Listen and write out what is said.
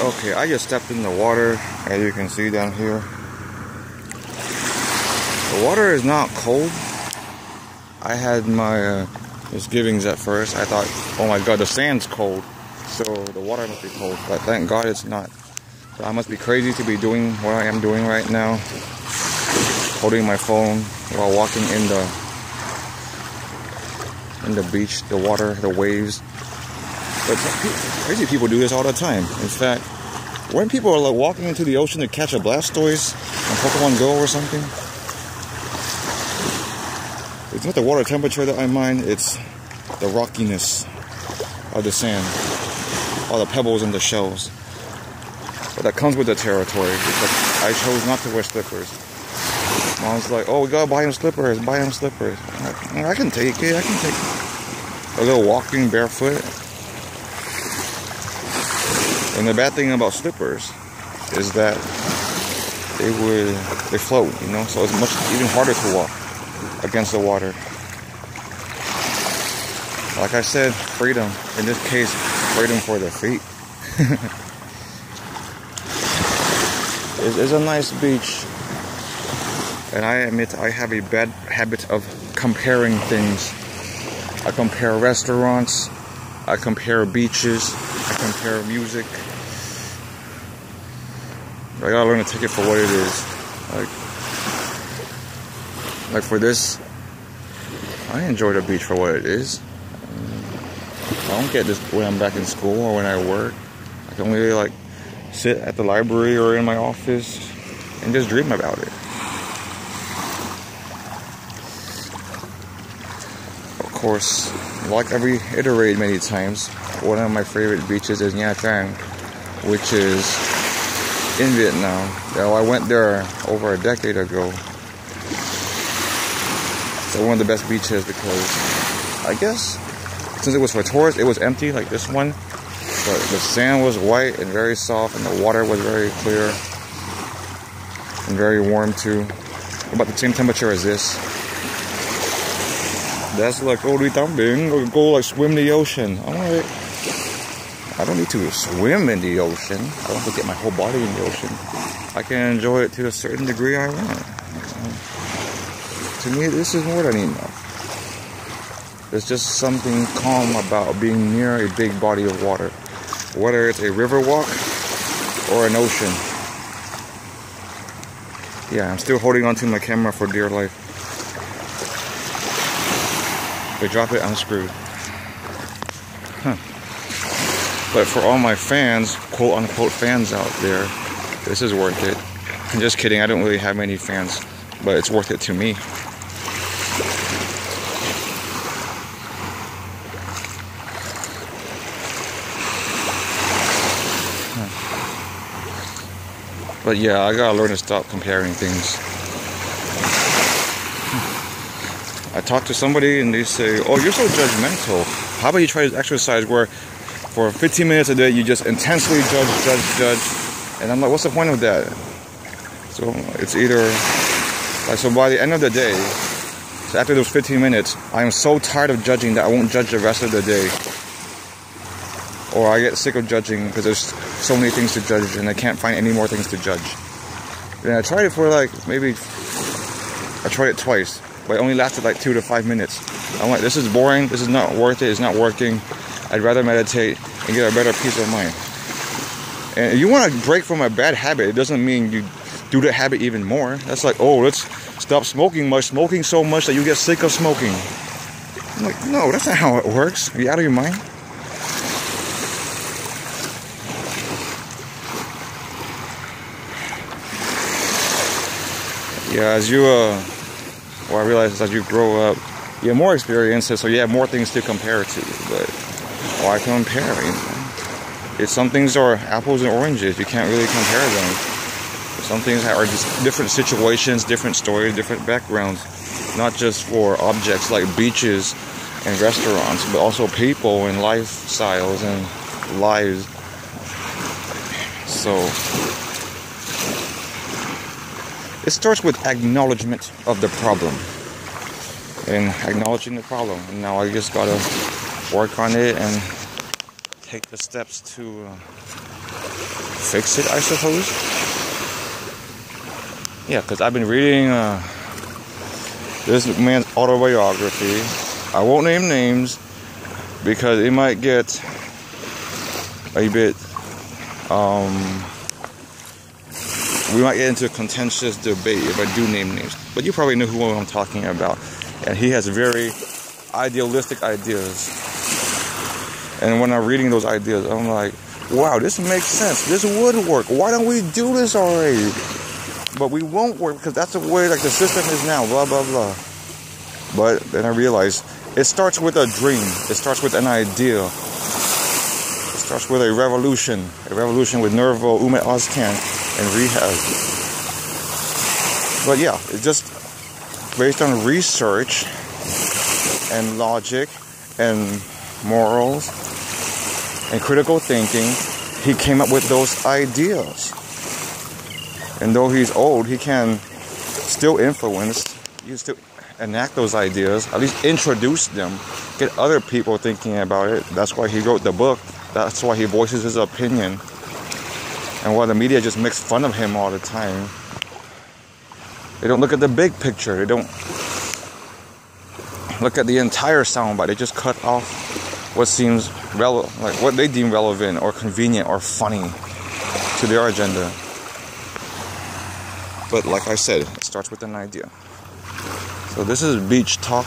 Okay, I just stepped in the water, as you can see down here. The water is not cold. I had my misgivings at first. I thought, oh my god, the sand's cold, so the water must be cold. But thank God it's not. So I must be crazy to be doing what I am doing right now, holding my phone while walking in the beach, the water, the waves. But crazy people do this all the time. In fact, when people are like walking into the ocean to catch a Blastoise on Pokemon Go or something, it's not the water temperature that I mind, it's the rockiness of the sand, all the pebbles and the shells. But that comes with the territory, because I chose not to wear slippers. Mom's like, oh, we gotta buy him slippers, buy him slippers. I can take it, I can take a little walking barefoot. And the bad thing about slippers is that they float, you know, so it's much even harder to walk against the water. Like I said, freedom. In this case, freedom for the feet. It's a nice beach. And I admit I have a bad habit of comparing things. I compare restaurants, I compare beaches, I compare music. I gotta learn to take it for what it is. Like for this, I enjoy the beach for what it is. I don't get this when I'm back in school or when I work. I can only like sit at the library or in my office and just dream about it. Of course, like I've reiterated many times, one of my favorite beaches is Nha Trang, which is in Vietnam. Now, I went there over a decade ago. It's one of the best beaches because I guess since it was for tourists, it was empty like this one. But the sand was white and very soft, and the water was very clear and very warm too. About the same temperature as this. That's like, oh, đi tắm biển, or go like swim the ocean. I'm like, I don't need to swim in the ocean. I don't have to get my whole body in the ocean. I can enjoy it to a certain degree I want. To me, this is more than enough. There's just something calm about being near a big body of water, whether it's a river walk or an ocean. Yeah, I'm still holding onto my camera for dear life. They drop it unscrewed. Huh. But for all my fans, quote unquote fans out there, this is worth it. I'm just kidding, I don't really have many fans, but it's worth it to me. But yeah, I gotta learn to stop comparing things. I talk to somebody and they say, oh, you're so judgmental. How about you try this exercise where for 15 minutes a day you just intensely judge. And I'm like, what's the point of that? So it's either, like, so by the end of the day, so after those 15 minutes, I'm so tired of judging that I won't judge the rest of the day. Or I get sick of judging because there's so many things to judge and I can't find any more things to judge. And I tried it for like, maybe, I tried it twice, but it only lasted like 2 to 5 minutes. I'm like, this is boring, this is not worth it, it's not working. I'd rather meditate and get a better peace of mind. And if you want to break from a bad habit, it doesn't mean you do the habit even more. That's like, oh, let's stop smoking so much that you get sick of smoking. I'm like, no, that's not how it works. Are you out of your mind? Yeah, as you, I realize as you grow up, you have more experiences, so you have more things to compare to. But why compare? You know? Some things are apples and oranges. You can't really compare them. Some things are just different situations, different stories, different backgrounds. Not just for objects like beaches and restaurants, but also people and lifestyles and lives. So it starts with acknowledgement of the problem. And acknowledging the problem. And now I just gotta work on it and take the steps to fix it, I suppose. Yeah, because I've been reading this man's autobiography. I won't name names because it might get a bit, we might get into a contentious debate if I do name names. But you probably know who I'm talking about. And he has very idealistic ideas. And when I'm reading those ideas, I'm like, wow, this makes sense. This would work. Why don't we do this already? But we won't work because that's the way like the system is now, blah, blah, blah. But then I realized it starts with a dream. It starts with an idea. It starts with a revolution with Nervo, Ummet Ozcan, and Rehab. But yeah, it's just based on research and logic and morals and critical thinking, he came up with those ideas. And though he's old, he can still influence, he can still enact those ideas, at least introduce them, get other people thinking about it. That's why he wrote the book. That's why he voices his opinion. And while the media just makes fun of him all the time, they don't look at the big picture. They don't look at the entire soundbite. They just cut off what seems relevant, like what they deem relevant or convenient or funny to their agenda. But like I said, it starts with an idea. So this is Beach Talk.